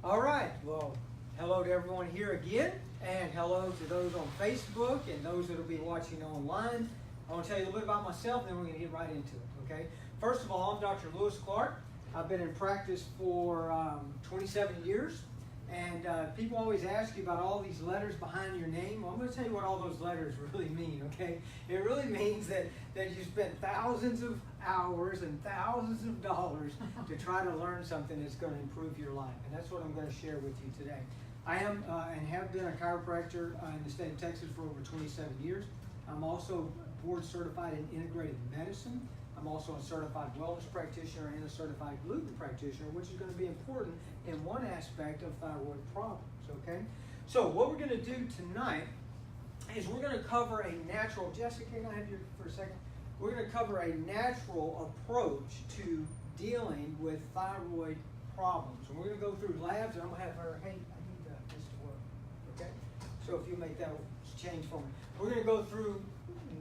All right, well, hello to everyone here again, and hello to those on Facebook and those that will be watching online. I want to tell you a little bit about myself, and then we're going to get right into it, okay? First of all, I'm Dr. Lewis Clark. I've been in practice for 27 years, and people always ask you about all these letters behind your name. Well, I'm going to tell you what all those letters really mean, okay? It really means that you spent thousands of hours and thousands of dollars to try to learn something that's going to improve your life, and that's what I'm going to share with you today. I am and have been a chiropractor in the state of Texas for over 27 years. I'm also board certified in integrated medicine. I'm also a certified wellness practitioner and a certified gluten practitioner, which is going to be important in one aspect of thyroid problems, okay? So what we're going to do tonight is we're going to cover a natural, Jessica, can I have you for a second? We're going to cover a natural approach to dealing with thyroid problems. And we're going to go through labs, and I'm going to have her, hey, I need this to work, okay? So if you make that change for me. We're going to go through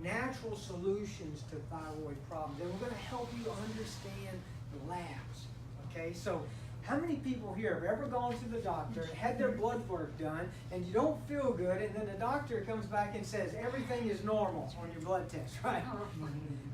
natural solutions to thyroid problems, and we're going to help you understand the labs, okay? So how many people here have ever gone to the doctor, had their blood work done, and you don't feel good, and then the doctor comes back and says everything is normal on your blood test, right?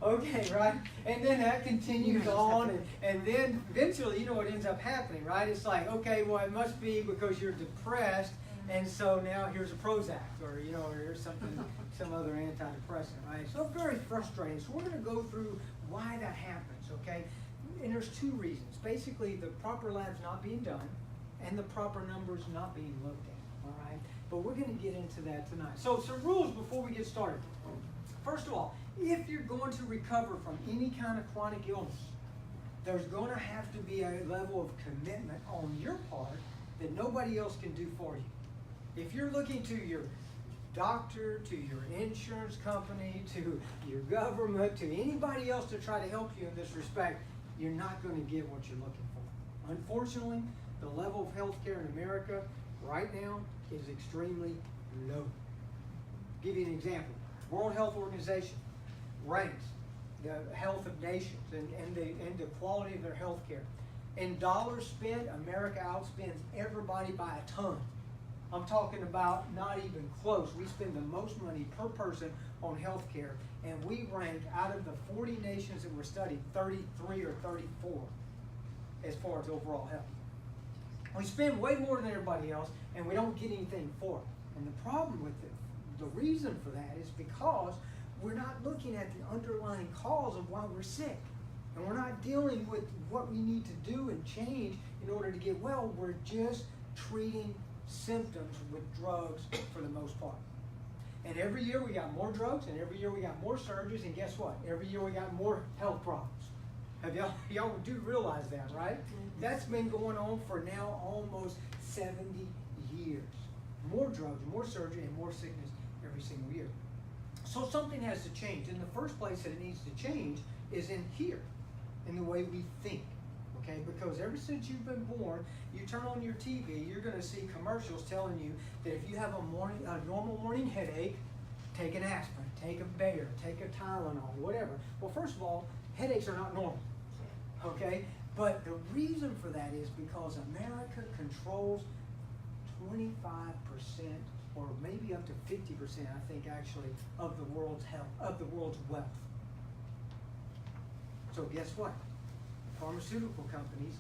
Okay, right? And then that continues on, and then eventually, you know what ends up happening, right? It's like, okay, well, it must be because you're depressed, and so now here's a Prozac, or, you know, or here's something, some other antidepressant, right? So very frustrating. So we're going to go through why that happens, okay? And there's two reasons. Basically, the proper labs not being done and the proper numbers not being looked at, all right? But we're going to get into that tonight. So some rules before we get started. First of all, if you're going to recover from any kind of chronic illness, there's going to have to be a level of commitment on your part that nobody else can do for you. If you're looking to your doctor, to your insurance company, to your government, to anybody else to try to help you in this respect, you're not going to get what you're looking for. Unfortunately, the level of health care in America right now is extremely low. I'll give you an example. World Health Organization ranks the health of nations and the quality of their health care. In dollars spent, America outspends everybody by a ton. I'm talking about not even close. We spend the most money per person on health care, and we rank out of the 40 nations that were studied, 33 or 34 as far as overall health. We spend way more than everybody else, and we don't get anything for it. And the problem with it, the reason for that is because we're not looking at the underlying cause of why we're sick. And we're not dealing with what we need to do and change in order to get well. We're just treating symptoms with drugs for the most part. And every year we got more drugs, and every year we got more surgeries, and guess what? Every year we got more health problems. Have y'all do realize that, right? That's been going on for now almost 70 years. More drugs, more surgery, and more sickness every single year. So something has to change. And the first place that it needs to change is in here, in the way we think. Okay, because ever since you've been born, you turn on your TV, you're going to see commercials telling you that if you have a normal morning headache, take an aspirin, take a Bayer, take a Tylenol, whatever. Well, first of all, headaches are not normal, okay? But the reason for that is because America controls 25% or maybe up to 50%, I think actually, of the world's health, of the world's wealth. So guess what? Pharmaceutical companies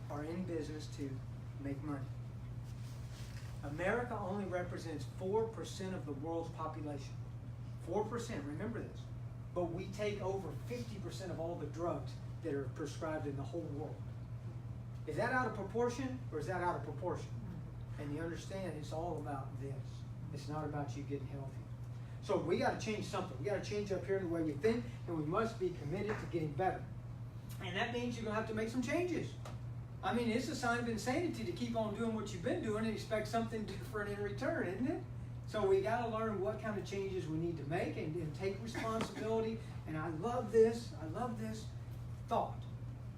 are in business to make money. America only represents 4% of the world's population. 4%, remember this. But we take over 50% of all the drugs that are prescribed in the whole world. Is that out of proportion, or is that out of proportion? And you understand it's all about this. It's not about you getting healthy. So we got to change something. We got to change up here the way we think, and we must be committed to getting better. And that means you're going to have to make some changes. I mean, it's a sign of insanity to keep on doing what you've been doing and expect something different in return, isn't it? So we got to learn what kind of changes we need to make and take responsibility. And I love this thought.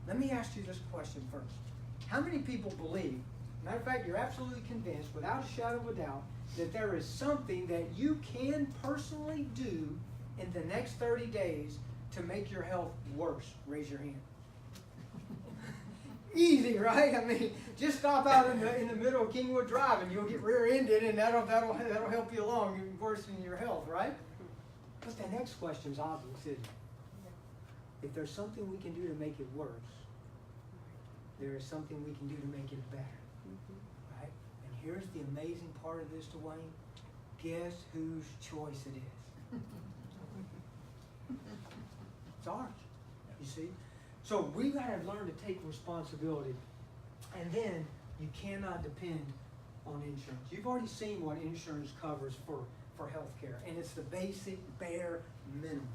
Let me ask you this question first. How many people believe, matter of fact, you're absolutely convinced, without a shadow of a doubt, that there is something that you can personally do in the next 30 days to make your health worse? Raise your hand. Easy, right? I mean, just stop out in the middle of Kingwood Drive and you'll get rear-ended, and that'll help you along and worsen your health, right? But the next question's obvious, isn't it? If there's something we can do to make it worse, there is something we can do to make it better, right? And here's the amazing part of this, Dwayne. Guess whose choice it is? It's ours, you see? So we've got to learn to take responsibility. And then you cannot depend on insurance. You've already seen what insurance covers for health care. And it's the basic, bare minimum.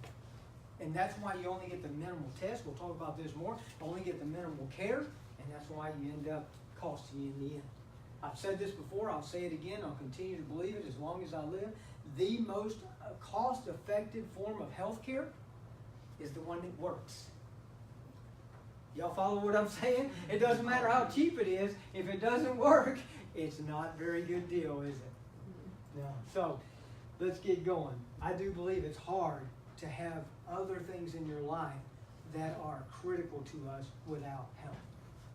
And that's why you only get the minimal test. We'll talk about this more. You only get the minimal care. And that's why you end up costing you in the end. I've said this before. I'll say it again. I'll continue to believe it as long as I live. The most cost-effective form of health care is the one that works. Y'all follow what I'm saying? It doesn't matter how cheap it is. If it doesn't work, it's not a very good deal, is it? No. So, let's get going. I do believe it's hard to have other things in your life that are critical to us without health.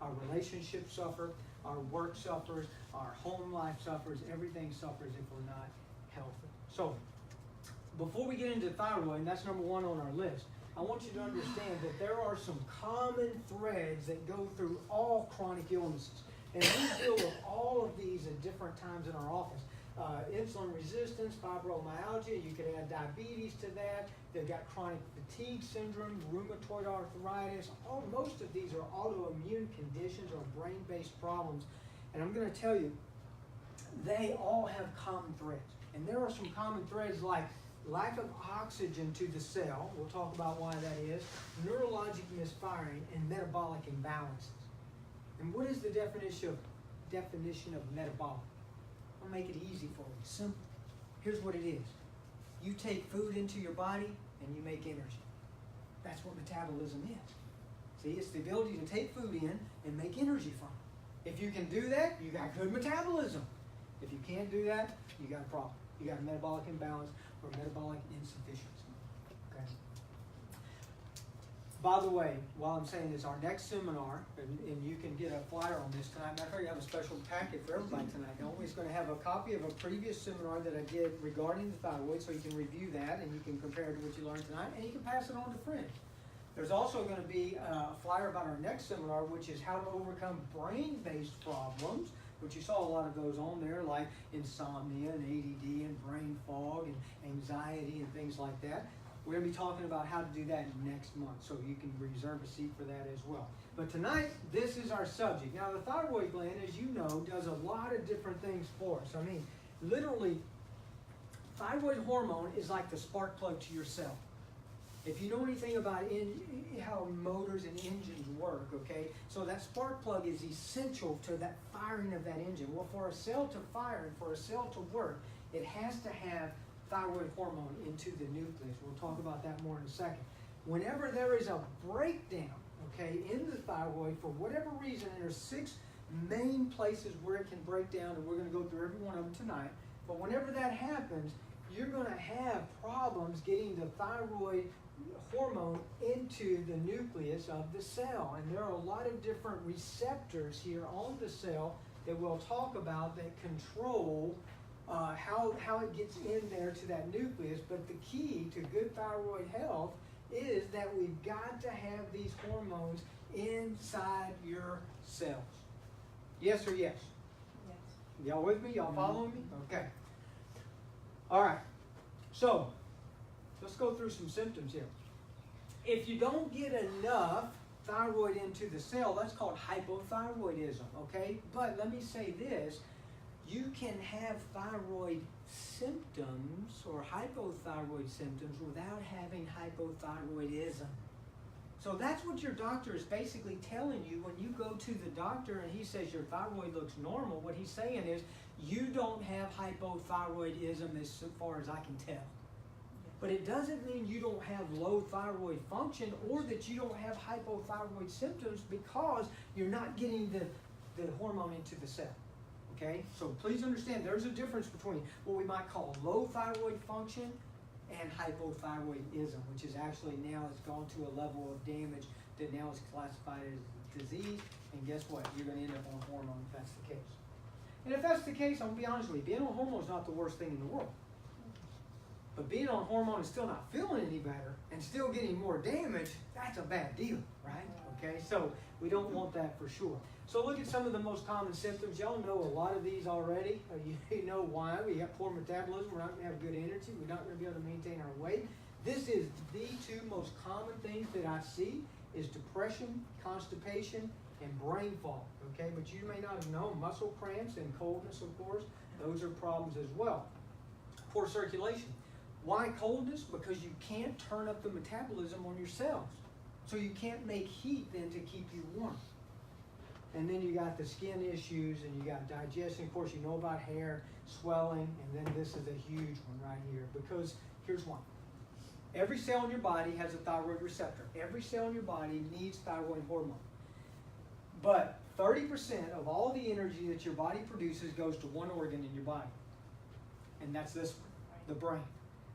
Our relationships suffer, our work suffers, our home life suffers, everything suffers if we're not healthy. So, before we get into thyroid, and that's number one on our list, I want you to understand that there are some common threads that go through all chronic illnesses. And we deal with all of these at different times in our office. Insulin resistance, fibromyalgia, you could add diabetes to that. They've got chronic fatigue syndrome, rheumatoid arthritis. Most of these are autoimmune conditions or brain-based problems. And I'm going to tell you, they all have common threads. And there are some common threads like lack of oxygen to the cell, we'll talk about why that is, neurologic misfiring, and metabolic imbalances. And what is the definition of metabolic? I'll make it easy for you, simple. Here's what it is. You take food into your body and you make energy. That's what metabolism is. See, it's the ability to take food in and make energy from it. If you can do that, you got good metabolism. If you can't do that, you got a problem. You got a metabolic imbalance or metabolic insufficiency. Okay. By the way, while I'm saying this, our next seminar, and you can get a flyer on this tonight. Matter of fact, I have a special packet for everybody tonight. I'm always going to have a copy of a previous seminar that I did regarding the thyroid, so you can review that and you can compare it to what you learned tonight, and you can pass it on to friends. There's also going to be a flyer about our next seminar, which is how to overcome brain-based problems, which you saw a lot of those on there, like insomnia and ADD and brain fog and anxiety and things like that. We're going to be talking about how to do that next month, so you can reserve a seat for that as well. But tonight, this is our subject. Now, the thyroid gland, as you know, does a lot of different things for us. I mean, literally, thyroid hormone is like the spark plug to your cell. If you know anything about how motors and engines work, okay, so that spark plug is essential to that firing of that engine. Well, for a cell to fire and for a cell to work, it has to have thyroid hormone into the nucleus. We'll talk about that more in a second. Whenever there is a breakdown, okay, in the thyroid, for whatever reason, and there's 6 main places where it can break down, and we're going to go through every one of them tonight. But whenever that happens, you're going to have problems getting the thyroid hormone into the nucleus of the cell. And there are a lot of different receptors here on the cell that we'll talk about that control how it gets in there to that nucleus. But the key to good thyroid health is that we've got to have these hormones inside your cells. Yes or yes? Yes. Y'all with me? Y'all following me? Okay. All right. So, let's go through some symptoms here. If you don't get enough thyroid into the cell, that's called hypothyroidism, okay? But let me say this. You can have thyroid symptoms or hypothyroid symptoms without having hypothyroidism. So that's what your doctor is basically telling you when you go to the doctor and he says your thyroid looks normal. What he's saying is you don't have hypothyroidism as far as I can tell. But it doesn't mean you don't have low thyroid function or that you don't have hypothyroid symptoms because you're not getting the hormone into the cell. Okay? So please understand there's a difference between what we might call low thyroid function and hypothyroidism, which is actually now has gone to a level of damage that now is classified as a disease And guess what? You're going to end up on hormone if that's the case. And if that's the case, I'm going to be honest with you, being on hormone is not the worst thing in the world. But being on hormone and still not feeling any better and still getting more damage, that's a bad deal, right? Okay, so we don't want that for sure. So look at some of the most common symptoms. Y'all know a lot of these already. You know why. We have poor metabolism. We're not going to have good energy. We're not going to be able to maintain our weight. This is the two most common things that I see is depression, constipation, and brain fog. Okay, but you may not have known muscle cramps and coldness, of course. Those are problems as well. Poor circulation. Why coldness? Because you can't turn up the metabolism on your cells. So you can't make heat then to keep you warm. And then you got the skin issues and you got digestion. Of course, you know about hair, swelling, and then this is a huge one right here. Because here's one. Every cell in your body has a thyroid receptor. Every cell in your body needs thyroid hormone. But 30% of all the energy that your body produces goes to one organ in your body. And that's this one, the brain.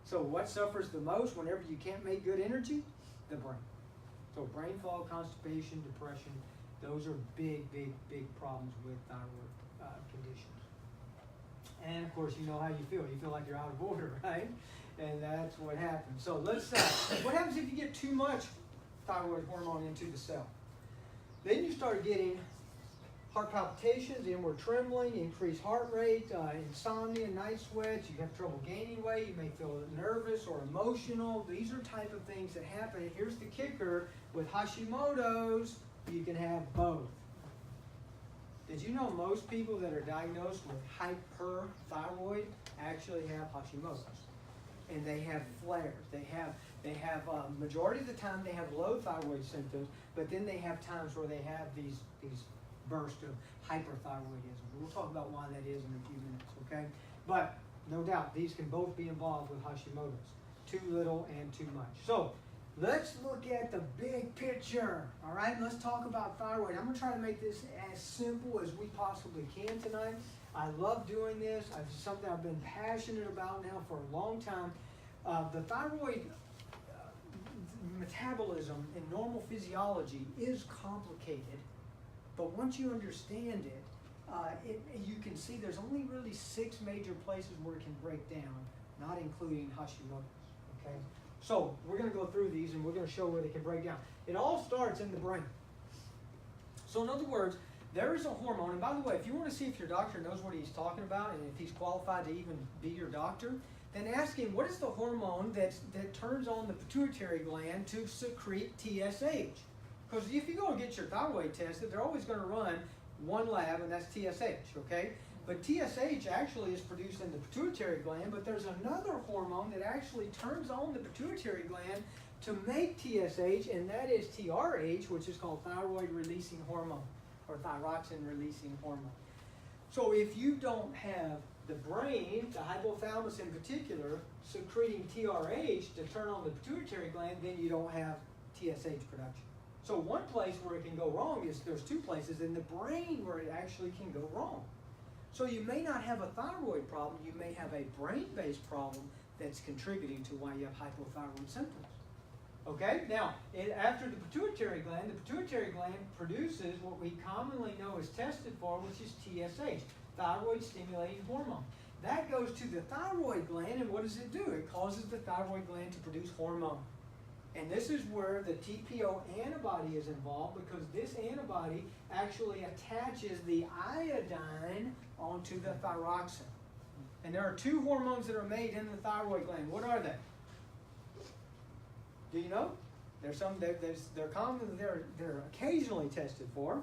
So what suffers the most whenever you can't make good energy? The brain. So brain fog, constipation, depression, those are big, big, big problems with thyroid conditions. And of course, you know how you feel. You feel like you're out of order, right? And that's what happens. So let's what happens if you get too much thyroid hormone into the cell? Then you start getting heart palpitations, inward trembling, increased heart rate, insomnia, night sweats. You have trouble gaining weight. You may feel nervous or emotional. These are type of things that happen. And here's the kicker. With Hashimoto's, you can have both. Did you know most people that are diagnosed with hyperthyroid actually have Hashimoto's? And they have flares. They have majority of the time they have low thyroid symptoms, but then they have times where they have these bursts of hyperthyroidism. We'll talk about why that is in a few minutes, okay? But no doubt, these can both be involved with Hashimoto's. Too little and too much. So let's look at the big picture, all right? Let's talk about thyroid. I'm going to try to make this as simple as we possibly can tonight. I love doing this. It's something I've been passionate about now for a long time. The thyroid metabolism in normal physiology is complicated, but once you understand it, you can see there's only really 6 major places where it can break down, not including Hashimoto's, okay? So we're going to go through these and we're going to show where they can break down. It all starts in the brain. So in other words, there is a hormone, and by the way, if you want to see if your doctor knows what he's talking about and if he's qualified to even be your doctor, then ask him, what is the hormone that turns on the pituitary gland to secrete TSH? Because if you go and get your thyroid tested, they're always going to run one lab, and that's TSH, okay? But TSH actually is produced in the pituitary gland, but there's another hormone that actually turns on the pituitary gland to make TSH, and that is TRH, which is called thyroid-releasing hormone, or thyroxine-releasing hormone. So if you don't have the brain, the hypothalamus in particular, secreting TRH to turn on the pituitary gland, then you don't have TSH production. So one place where it can go wrong is there's 2 places in the brain where it actually can go wrong. So you may not have a thyroid problem, you may have a brain-based problem that's contributing to why you have hypothyroid symptoms. Okay, now, after the pituitary gland produces what we commonly know is tested for, which is TSH, thyroid-stimulating hormone. That goes to the thyroid gland, and what does it do? It causes the thyroid gland to produce hormone. And this is where the TPO antibody is involved, because this antibody actually attaches the iodine onto the thyroxine. And there are 2 hormones that are made in the thyroid gland. What are they? Do you know? There's some they're common. They're occasionally tested for.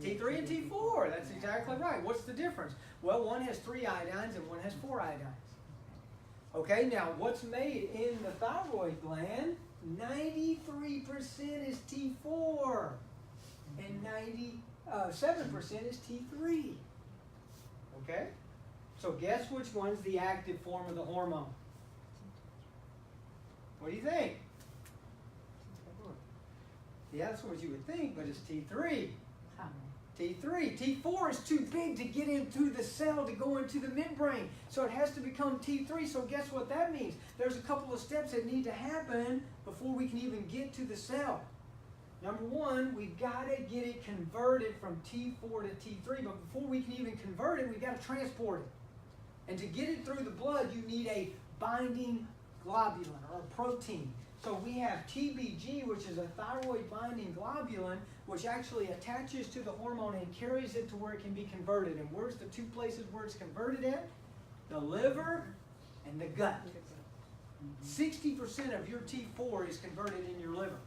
T3 and T4. That's exactly right. What's the difference? Well, one has 3 iodines and one has 4 iodines. Okay, now what's made in the thyroid gland? 93% is T4 and 97% is T3. Okay? So guess which one's the active form of the hormone? What do you think? Yeah, that's what you would think, but it's T3. T3. T4 is too big to get into the cell, to go into the membrane. So it has to become T3. So guess what that means? There's a couple of steps that need to happen before we can even get to the cell. Number one, we've got to get it converted from T4 to T3, but before we can even convert it, we've got to transport it. And to get it through the blood, you need a binding globulin or a protein. So we have TBG, which is a thyroid binding globulin, which actually attaches to the hormone and carries it to where it can be converted. And where's the two places where it's converted at? The liver and the gut. 60% of your T4 is converted in your liver.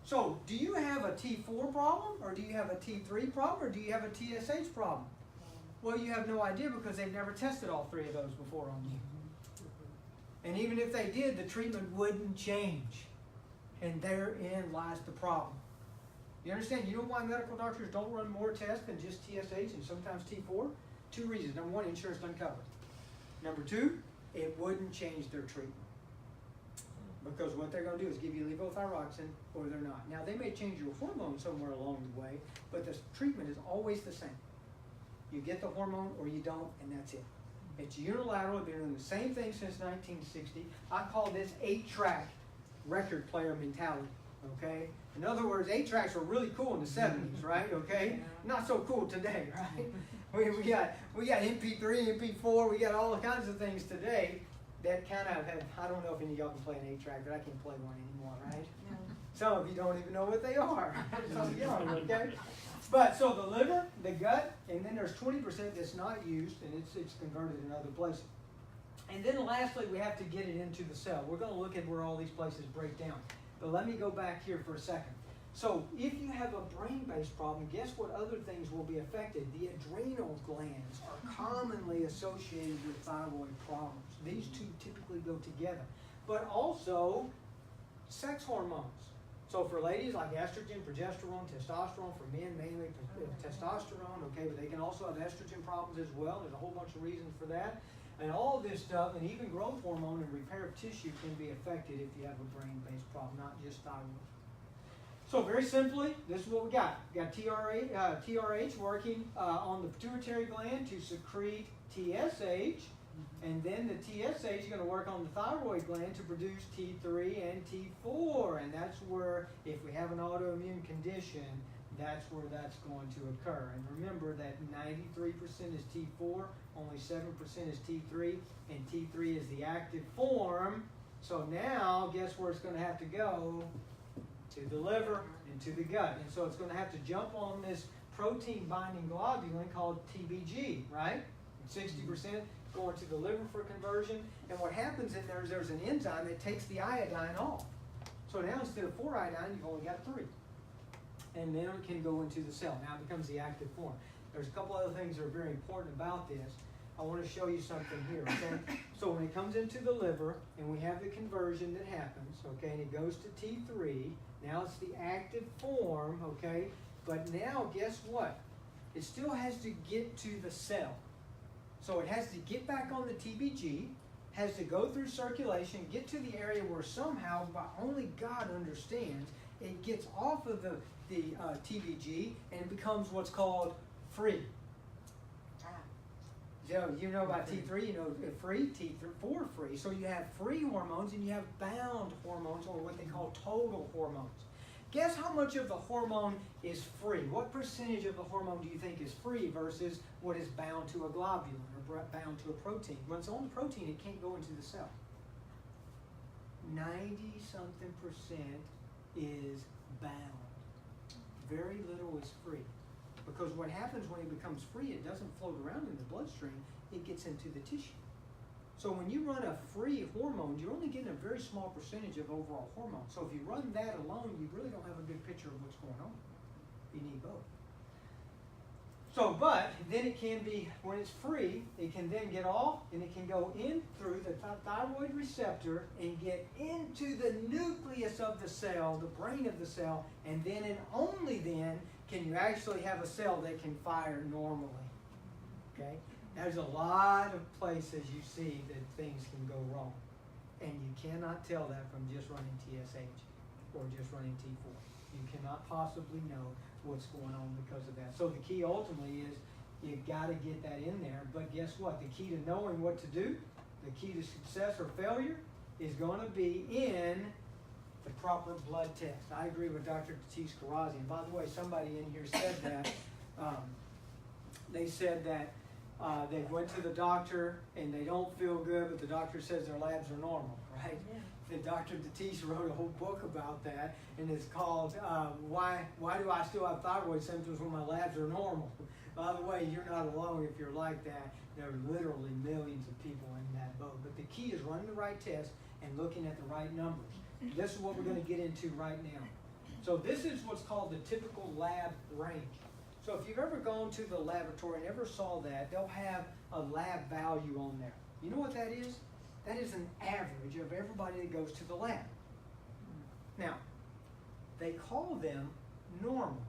So, do you have a T4 problem, or do you have a T3 problem, or do you have a TSH problem? Well, you have no idea because they've never tested all three of those before on you. And even if they did, the treatment wouldn't change. And therein lies the problem. You understand? You know why medical doctors don't run more tests than just TSH and sometimes T4? Two reasons. Number one, insurance doesn't cover it. Number two, it wouldn't change their treatment. Because what they're going to do is give you levothyroxine or they're not. Now, they may change your hormone somewhere along the way, but the treatment is always the same. You get the hormone or you don't, and that's it. It's unilateral. They're doing the same thing since 1960. I call this 8-track record player mentality, okay? In other words, 8-tracks were really cool in the 70s, right, okay? Not so cool today, right? We got MP3, MP4, we got all kinds of things today that kind of have, I don't know if any of y'all can play an 8-track, but I can't play one anymore, right? No. Some of you don't even know what they are. Some young, okay? But so the liver, the gut, and then there's 20% that's not used, and it's converted in other places. And then lastly, we have to get it into the cell. We're going to look at where all these places break down. But let me go back here for a second. So if you have a brain-based problem, guess what other things will be affected? The adrenal glands are commonly associated with thyroid problems. These two typically go together. But also sex hormones. So for ladies, like estrogen, progesterone, testosterone. For men, mainly testosterone, okay? But they can also have estrogen problems as well. There's a whole bunch of reasons for that. And all of this stuff, and even growth hormone and repair of tissue can be affected if you have a brain-based problem, not just thyroid. So very simply, this is what we got. We got TRH working on the pituitary gland to secrete TSH, and then the TSH is going to work on the thyroid gland to produce T3 and T4, and that's where, if we have an autoimmune condition, that's where that's going to occur. And remember that 93% is T4, only 7% is T3, and T3 is the active form. So now, guess where it's going to have to go? To the liver and to the gut. And so it's going to have to jump on this protein binding globulin called TBG, right? 60% going to the liver for conversion. And what happens in there is there's an enzyme that takes the iodine off. So now instead of 4 iodine, you've only got 3. And then it can go into the cell. Now it becomes the active form. There's a couple other things that are very important about this. I want to show you something here, okay? So when it comes into the liver, and we have the conversion that happens, okay, and it goes to T3, now it's the active form, okay? But now, guess what? It still has to get to the cell. So it has to get back on the TBG, has to go through circulation, get to the area where somehow, by only God understands, it gets off of the TBG and it becomes what's called free. So you know about T3, you know free, T4 free. So you have free hormones and you have bound hormones, or what they call total hormones. Guess how much of the hormone is free? What percentage of the hormone do you think is free versus what is bound to a globulin or bound to a protein? When it's on the protein, it can't go into the cell. 90-something% is bound. Very little is free. Because what happens when it becomes free, it doesn't float around in the bloodstream, it gets into the tissue. So when you run a free hormone, you're only getting a very small percentage of overall hormone. So if you run that alone, you really don't have a good picture of what's going on. You need both. So, but then it can be, when it's free, it can then get off and it can go in through the thyroid receptor and get into the nucleus of the cell, the brain of the cell, and then and only then can you actually have a cell that can fire normally. Okay? There's a lot of places you see that things can go wrong. And you cannot tell that from just running TSH or just running T4. You cannot possibly know what's going on because of that. So the key ultimately is you've got to get that in there. But guess what? The key to knowing what to do, the key to success or failure is going to be in the proper blood test. I agree with Dr. Tatis Karazi. And by the way, somebody in here said that, they said that they went to the doctor and they don't feel good, but the doctor says their labs are normal, right? Yeah. And Dr. Tatis wrote a whole book about that, and it's called Why Do I Still Have Thyroid Symptoms When My Labs Are Normal? By the way, you're not alone if you're like that. There are literally millions of people in that boat. But the key is running the right test and looking at the right numbers. This is what we're going to get into right now. So this is what's called the typical lab range. So if you've ever gone to the laboratory and ever saw that, they'll have a lab value on there. You know what that is? That is an average of everybody that goes to the lab. Now, they call them normals,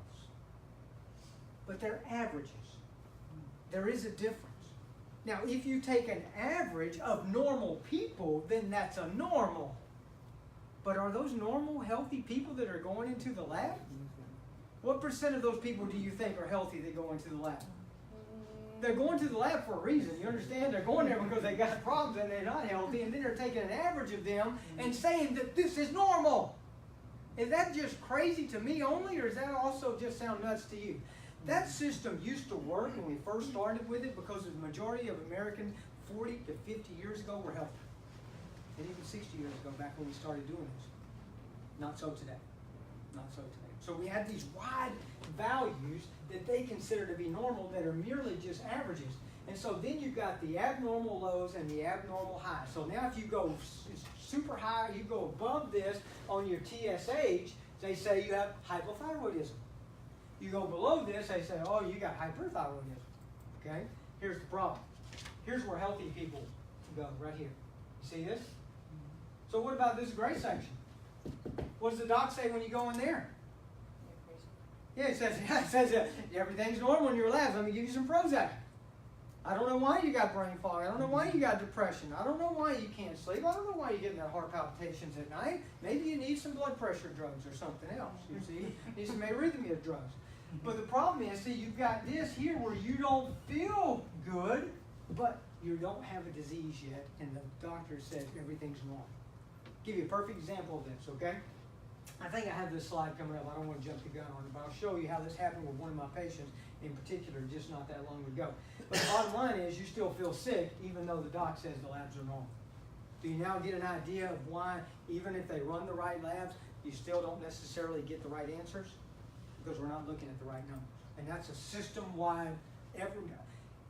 but they're averages. There is a difference. Now, if you take an average of normal people, then that's a normal. But are those normal, healthy people that are going into the lab? What percent of those people do you think are healthy that go into the lab? They're going to the lab for a reason. You understand? They're going there because they got problems and they're not healthy, and then they're taking an average of them and saying that this is normal. Is that just crazy to me only, or does that also just sound nuts to you? That system used to work when we first started with it because the majority of Americans 40 to 50 years ago were healthy. And even 60 years ago, back when we started doing this. Not so today. Not so today. So we have these wide values that they consider to be normal that are merely just averages. And so then you've got the abnormal lows and the abnormal highs. So now if you go super high, you go above this on your TSH, they say you have hypothyroidism. You go below this, they say, oh, you got hyperthyroidism. Okay? Here's the problem. Here's where healthy people go, right here. You see this? So what about this gray section? What does the doc say when you go in there? Yeah, it says everything's normal in your labs. Let me give you some Prozac. I don't know why you got brain fog. I don't know why you got depression. I don't know why you can't sleep. I don't know why you're getting that heart palpitations at night. Maybe you need some blood pressure drugs or something else. You see, you need some arrhythmia drugs. But the problem is, see, you've got this here where you don't feel good, but you don't have a disease yet, and the doctor says everything's normal. Give you a perfect example of this, okay? I think I have this slide coming up. I don't want to jump the gun on it, but I'll show you how this happened with one of my patients in particular just not that long ago. But the bottom line is you still feel sick even though the doc says the labs are normal. Do you now get an idea of why even if they run the right labs, you still don't necessarily get the right answers? Because we're not looking at the right numbers. And that's a system-wide,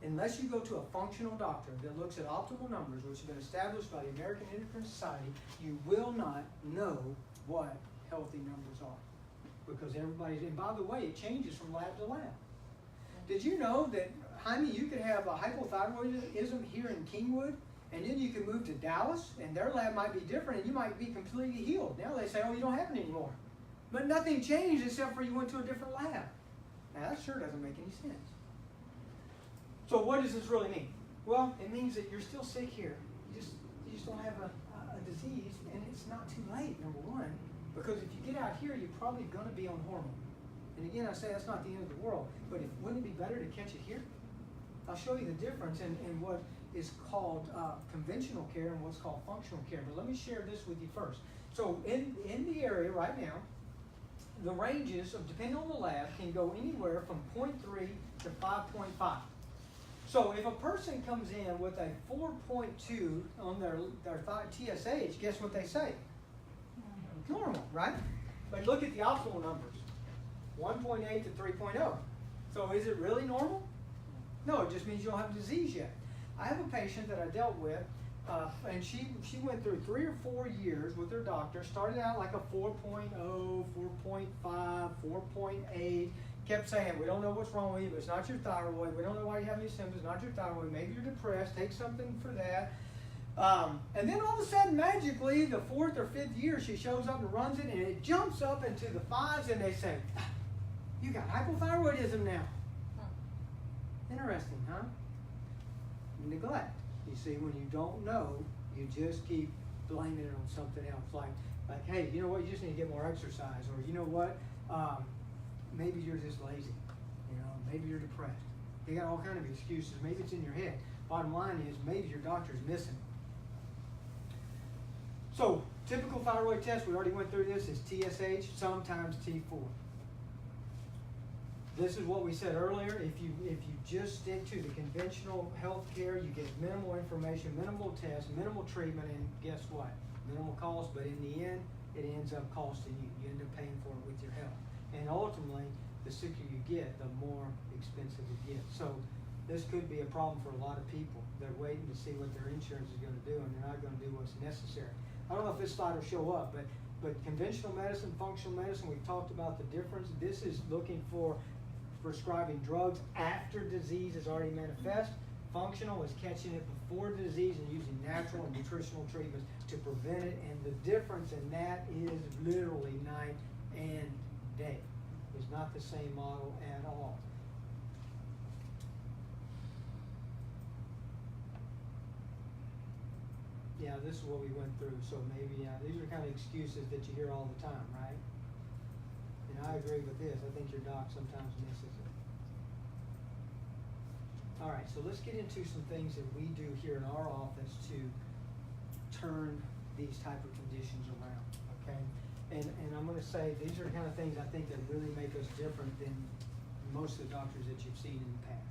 unless you go to a functional doctor that looks at optimal numbers, which have been established by the American Endocrine Society, you will not know what healthy numbers are. Because everybody's, and by the way, it changes from lab to lab. Did you know that, Jaime, you could have a hypothyroidism here in Kingwood, and then you can move to Dallas, and their lab might be different, and you might be completely healed. Now they say, oh, you don't have it anymore. But nothing changed except for you went to a different lab. Now that sure doesn't make any sense. So what does this really mean? Well, it means that you're still sick here. You just don't have a disease, and it's not too late, number one. Because if you get out here, you're probably going to be on hormone. And again, I say that's not the end of the world. But wouldn't it be better to catch it here? I'll show you the difference in what is called conventional care and what's called functional care. But let me share this with you first. So in the area right now, the ranges, depending on the lab, can go anywhere from 0.3 to 5.5. So if a person comes in with a 4.2 on their TSH, guess what they say? Normal, right? But look at the optimal numbers. 1.8 to 3.0. So is it really normal? No, it just means you don't have a disease yet. I have a patient that I dealt with, and she went through 3 or 4 years with her doctor, started out like a 4.0, 4.5, 4.8, kept saying, we don't know what's wrong with you, but it's not your thyroid, we don't know why you have any symptoms, not your thyroid, maybe you're depressed, take something for that. And then all of a sudden, magically, the 4th or 5th year, she shows up and runs it, and it jumps up into the 5s, and they say, you got hypothyroidism now. Interesting, huh? Neglect. You see, when you don't know, you just keep blaming it on something else. Like, hey, you know what? You just need to get more exercise. Or, you know what? Maybe you're just lazy. You know, maybe you're depressed. You got all kinds of excuses. Maybe it's in your head. Bottom line is, maybe your doctor's missing. So, Typical thyroid test, we already went through this, is TSH, sometimes T4. This is what we said earlier. If you just stick to the conventional health care, you get minimal information, minimal tests, minimal treatment, and guess what? Minimal cost, but in the end, it ends up costing you. You end up paying for it with your health. And ultimately, the sicker you get, the more expensive it gets. So this could be a problem for a lot of people. They're waiting to see what their insurance is going to do, and they're not going to do what's necessary. I don't know if this slide will show up, but conventional medicine, functional medicine, we've talked about the difference. This is looking for prescribing drugs after disease is already manifest. Functional is catching it before the disease and using natural and nutritional treatments to prevent it. And the difference in that is literally night and day. It's not the same model at all. Yeah, this is what we went through. So maybe these are kind of excuses that you hear all the time, right? And I agree with this. I think your doc sometimes misses it. All right, so let's get into some things that we do here in our office to turn these type of conditions around, okay? And I'm going to say these are the kind of things I think that really make us different than most of the doctors that you've seen in the past.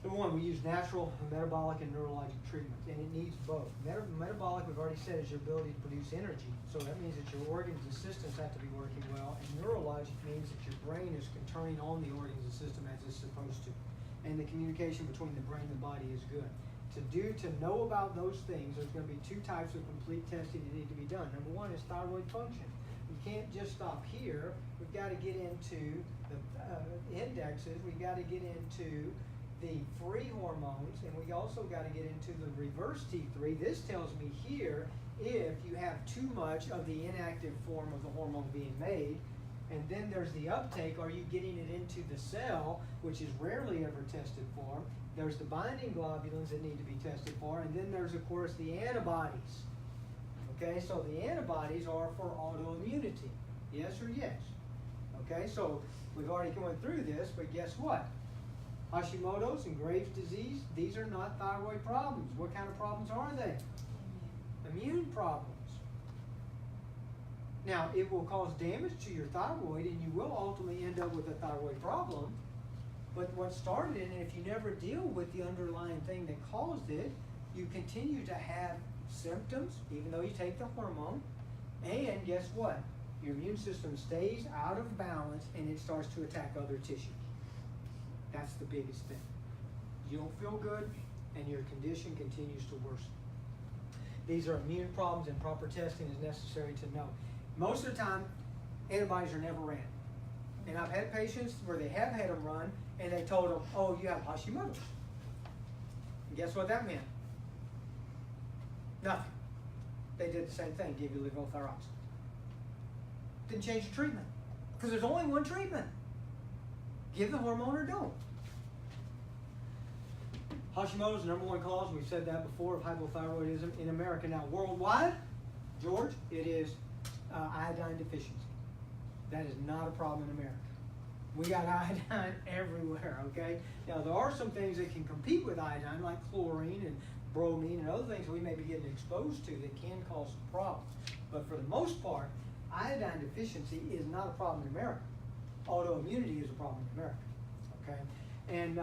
Number one, we use natural, metabolic, and neurologic treatments, and it needs both. Metabolic, we've already said, is your ability to produce energy. So that means that your organs and systems have to be working well, and neurologic means that your brain is turning on the organs and system as it's supposed to. And the communication between the brain and the body is good. To know about those things, there's going to be two types of complete testing that need to be done. Number one is thyroid function. We can't just stop here. We've got to get into the indexes. We've got to get into the free hormones, and we also got to get into the reverse T3. This tells me here if you have too much of the inactive form of the hormone being made. And then there's the uptake. Are you getting it into the cell, which is rarely ever tested for? There's the binding globulins that need to be tested for. And then there's, of course, the antibodies. Okay, so the antibodies are for autoimmunity. Yes or yes? Okay, so we've already gone through this, but guess what? Hashimoto's and Graves' disease, these are not thyroid problems. What kind of problems are they? Immune problems. Now, it will cause damage to your thyroid, and you will ultimately end up with a thyroid problem. But what started it, and if you never deal with the underlying thing that caused it, you continue to have symptoms, even though you take the hormone. And guess what? Your immune system stays out of balance, and it starts to attack other tissues. That's the biggest thing. You don't feel good, and your condition continues to worsen. These are immune problems, and proper testing is necessary to know. Most of the time, antibodies are never ran. And I've had patients where they have had them run, and they told them, oh, you have Hashimoto's. And guess what that meant? Nothing. They did the same thing, give you levothyroxine. Didn't change the treatment, because there's only one treatment. Give the hormone or don't. Hashimoto's the number one cause, we've said that before, of hypothyroidism in America. Now, worldwide, George, it is iodine deficiency. That is not a problem in America. We got iodine everywhere, okay? Now, there are some things that can compete with iodine, like chlorine and bromine and other things we may be getting exposed to that can cause some problems. But for the most part, iodine deficiency is not a problem in America. Autoimmunity is a problem in America, okay? And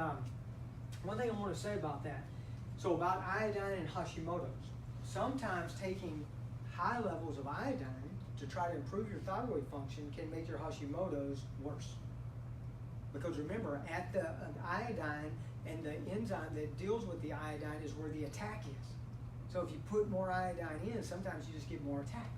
one thing I want to say about that, so about iodine and Hashimoto's, sometimes taking high levels of iodine to try to improve your thyroid function can make your Hashimoto's worse. Because remember, at the iodine and the enzyme that deals with the iodine is where the attack is. So if you put more iodine in, sometimes you just get more attack.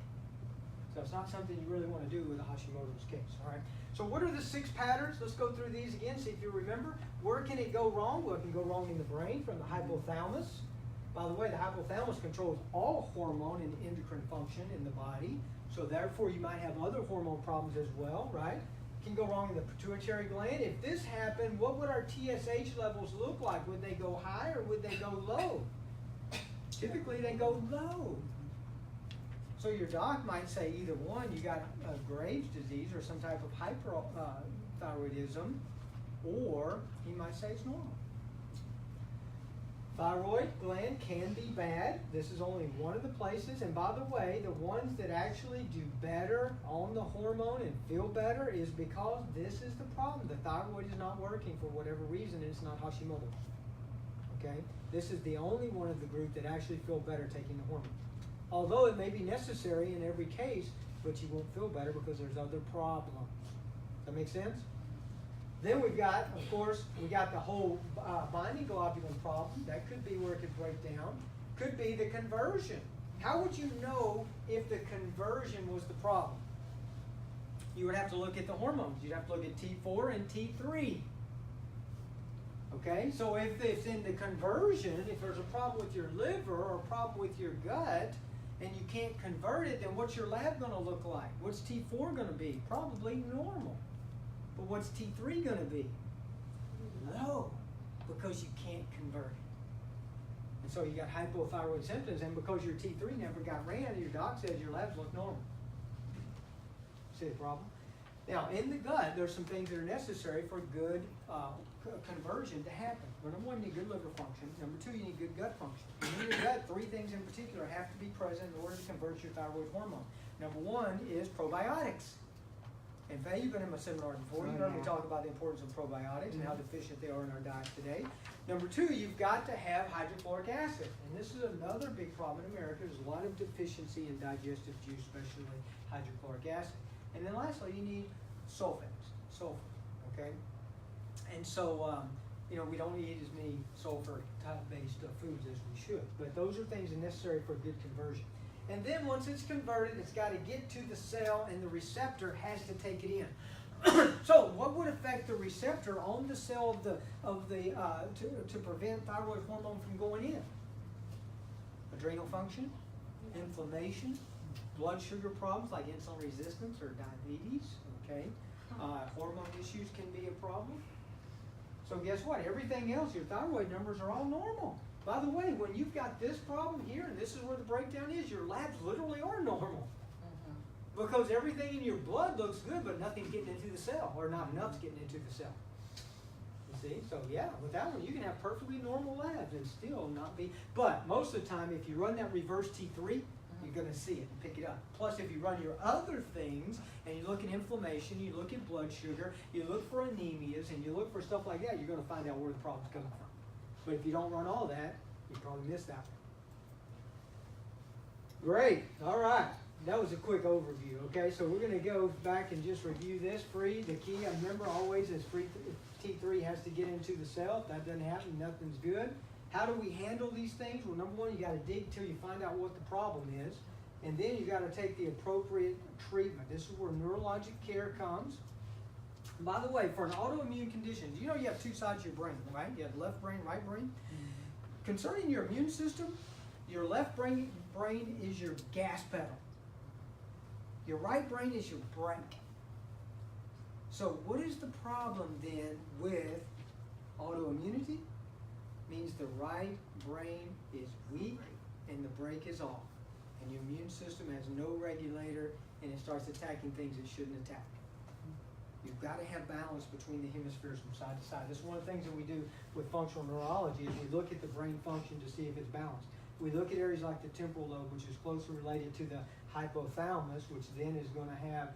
So it's not something you really want to do with a Hashimoto's case, all right? So what are the 6 patterns? Let's go through these again, see if you remember. Where can it go wrong? Well, it can go wrong in the brain from the hypothalamus. By the way, the hypothalamus controls all hormone and endocrine function in the body. So therefore, you might have other hormone problems as well, right? It can go wrong in the pituitary gland. If this happened, what would our TSH levels look like? Would they go high or would they go low? Typically, they go low. So your doc might say either one, you got Graves' disease or some type of hypothyroidism, or he might say it's normal. Thyroid gland can be bad. This is only one of the places. And by the way, the ones that actually do better on the hormone and feel better is because this is the problem. The thyroid is not working for whatever reason, and it's not Hashimoto. Okay? This is the only one of the group that actually feel better taking the hormone. Although it may be necessary in every case, but you won't feel better because there's other problems. Does that make sense? Then we've got, of course, we got the whole binding globulin problem. That could be where it could break down. Could be the conversion. How would you know if the conversion was the problem? You would have to look at the hormones. You'd have to look at T4 and T3. Okay, so if it's in the conversion, if there's a problem with your liver or a problem with your gut, and you can't convert it, then what's your lab going to look like? What's T4 going to be? Probably normal. But what's T3 going to be? Low, because you can't convert it. And so you got hypothyroid symptoms, and because your T3 never got ran, your doc says your labs look normal. See the problem? Now, in the gut, there's some things that are necessary for good conversion to happen. Well, number one, you need good liver function. Number two, you need good gut function. In your gut, three things in particular have to be present in order to convert your thyroid hormone. Number one is probiotics. In fact, you've been in my seminar before. You heard me talk about the importance of probiotics and how deficient they are in our diet today. Number two, you've got to have hydrochloric acid. And this is another big problem in America. There's a lot of deficiency in digestive juice, especially hydrochloric acid. And then lastly, you need sulfur, okay? And so, we don't eat as many sulfur-type-based foods as we should. But those are things that are necessary for a good conversion. And then once it's converted, it's got to get to the cell, and the receptor has to take it in. So, what would affect the receptor on the cell to prevent thyroid hormone from going in? Adrenal function, inflammation, blood sugar problems like insulin resistance or diabetes. Okay, hormone issues can be a problem. So guess what? Everything else, your thyroid numbers are all normal. By the way, when you've got this problem here, and this is where the breakdown is, your labs literally are normal. Because everything in your blood looks good, but nothing's getting into the cell, or not enough's getting into the cell. You see? So yeah, with that one, you can have perfectly normal labs and still not be. But most of the time, if you run that reverse T3, you're going to see it and pick it up. Plus, if you run your other things, and you look at inflammation, you look at blood sugar, you look for anemias, and you look for stuff like that, you're going to find out where the problem's coming from. But if you don't run all that, you probably missed that one. Great. All right. That was a quick overview. Okay, so we're going to go back and just review this. Free, the key, I remember always is free T3 has to get into the cell. If that doesn't happen, nothing's good. How do we handle these things? Well, number one, you got to dig till you find out what the problem is. And then you got to take the appropriate treatment. This is where neurologic care comes. By the way, for an autoimmune condition, you know you have two sides of your brain, right? You have left brain, right brain. Concerning your immune system, your left brain is your gas pedal. Your right brain is your brake. So what is the problem then with autoimmunity? Means the right brain is weak and the brake is off. And your immune system has no regulator and it starts attacking things it shouldn't attack. You've got to have balance between the hemispheres from side to side. This is one of the things that we do with functional neurology is we look at the brain function to see if it's balanced. We look at areas like the temporal lobe, which is closely related to the hypothalamus, which then is going to have,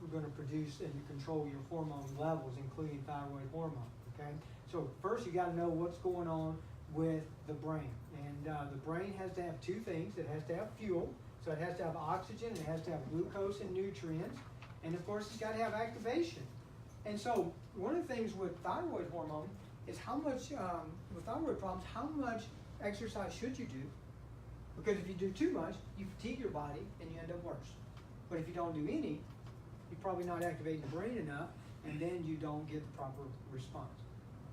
going to produce and control your hormone levels, including thyroid hormone. Okay, so first you got to know what's going on with the brain, and the brain has to have two things. It has to have fuel, so it has to have oxygen, and it has to have glucose and nutrients. And of course, it's got to have activation. And so, one of the things with thyroid hormone is how much, with thyroid problems, how much exercise should you do? Because if you do too much, you fatigue your body and you end up worse. But if you don't do any, you're probably not activating the brain enough, and then you don't get the proper response.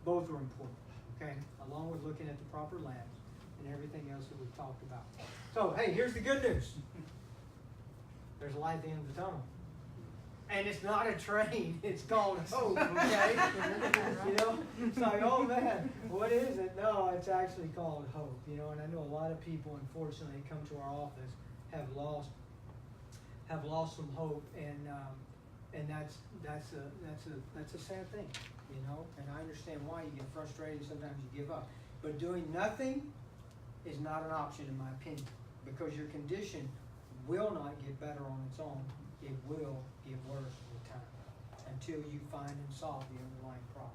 Both are important, okay? Along with looking at the proper labs and everything else that we've talked about. So, hey, here's the good news. There's a light at the end of the tunnel. And it's not a train, it's called hope, okay? You know, it's like, oh man, what is it? No, it's actually called hope, you know, and I know a lot of people, unfortunately, come to our office, have lost some hope, and that's a sad thing, you know, and I understand why you get frustrated, sometimes you give up. But doing nothing is not an option in my opinion, because your condition will not get better on its own. It will get worse with time until you find and solve the underlying problem.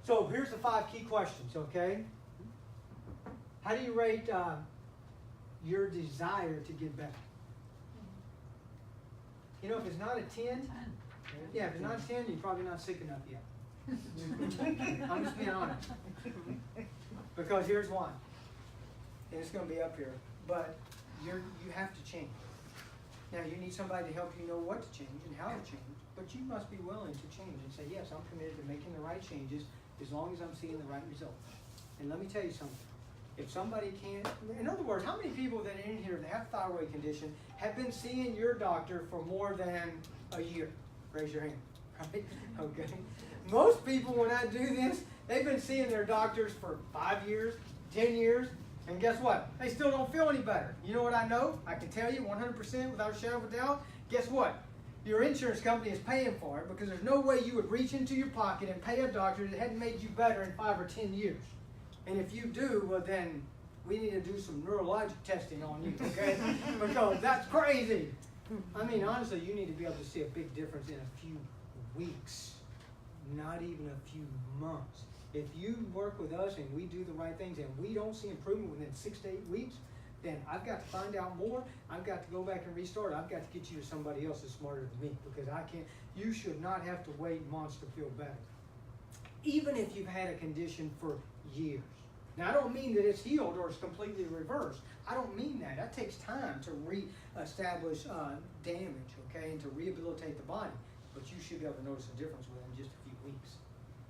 So here's the 5 key questions, okay? How do you rate your desire to get better? You know, if it's not a 10, yeah, if it's not a 10, you're probably not sick enough yet. I'm just being honest. Because here's why. And it's going to be up here. But you have to change. Now, you need somebody to help you know what to change and how to change. But you must be willing to change and say, yes, I'm committed to making the right changes as long as I'm seeing the right results. And let me tell you something. If somebody can't, in other words, how many people that are in here that have thyroid condition have been seeing your doctor for more than a year? Raise your hand. Right? Okay. Most people, when I do this, they've been seeing their doctors for 5 years, 10 years, and guess what? They still don't feel any better. You know what I know? I can tell you 100% without a shadow of a doubt. Guess what? Your insurance company is paying for it, because there's no way you would reach into your pocket and pay a doctor that hadn't made you better in 5 or 10 years. And if you do, well then we need to do some neurologic testing on you, okay? Because that's crazy. I mean, honestly, you need to be able to see a big difference in a few weeks, not even a few months. If you work with us and we do the right things and we don't see improvement within 6 to 8 weeks, then I've got to find out more. I've got to go back and restart. I've got to get you to somebody else that's smarter than me, because I can't. You should not have to wait months to feel better, even if you've had a condition for years. Now, I don't mean that it's healed or it's completely reversed. I don't mean that. That takes time to re-establish damage, okay, and to rehabilitate the body. But you should be able to notice a difference within just a few weeks.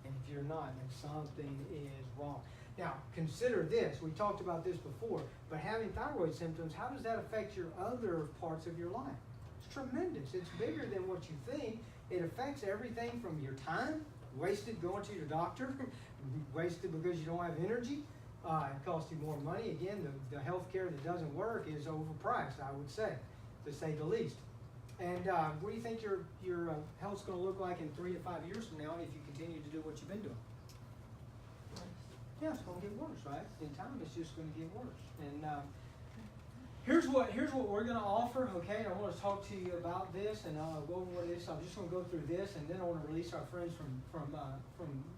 And if you're not, then something is wrong. Now, consider this. We talked about this before, but having thyroid symptoms, how does that affect your other parts of your life? It's tremendous. It's bigger than what you think. It affects everything from your time, wasted going to your doctor, wasted because you don't have energy. It costs you more money. Again, the health care that doesn't work is overpriced, I would say, to say the least. And what do you think your health's going to look like in 3 to 5 years from now if you continue to do what you've been doing? Yeah, it's going to get worse, right? In time, it's just going to get worse. And here's what we're going to offer, okay? I want to talk to you about this, and I'll go over what it is. I'm just going to go through this, and then I want to release our friends from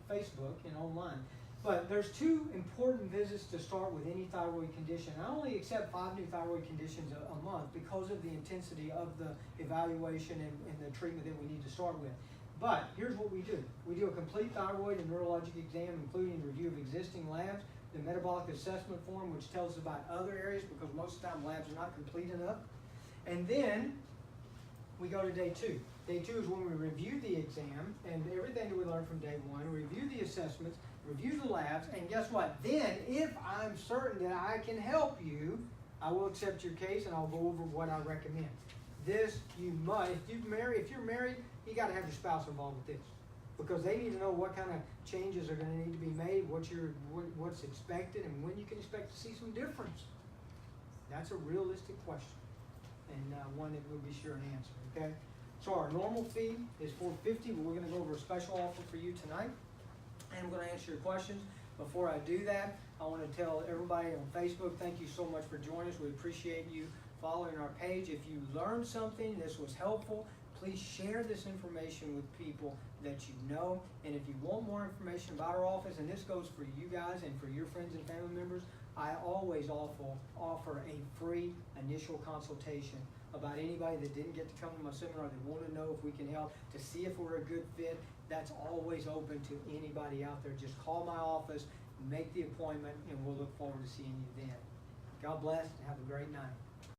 Facebook and online. But there's 2 important visits to start with any thyroid condition. I only accept 5 new thyroid conditions a month because of the intensity of the evaluation and the treatment that we need to start with. But here's what we do. We do a complete thyroid and neurologic exam, including review of existing labs, the metabolic assessment form, which tells us about other areas, because most of the time labs are not complete enough. And then we go to day 2. Day 2 is when we review the exam and everything that we learned from day 1, review the assessments, review the labs, and guess what? Then, if I'm certain that I can help you, I will accept your case and I'll go over what I recommend. This, you must, if you're married, you got to have your spouse involved with this, because they need to know what kind of changes are going to need to be made, what's expected, and when you can expect to see some difference. That's a realistic question, and one that we'll be sure to answer, okay? So our normal fee is $450, but we're going to go over a special offer for you tonight, and I'm going to answer your questions. Before I do that, I want to tell everybody on Facebook, thank you so much for joining us. We appreciate you following our page. If you learned something, this was helpful, please share this information with people that you know. And if you want more information about our office, and this goes for you guys and for your friends and family members, I always offer a free initial consultation about anybody that didn't get to come to my seminar, that want to know if we can help, to see if we're a good fit. That's always open to anybody out there. Just call my office, make the appointment, and we'll look forward to seeing you then. God bless, and have a great night.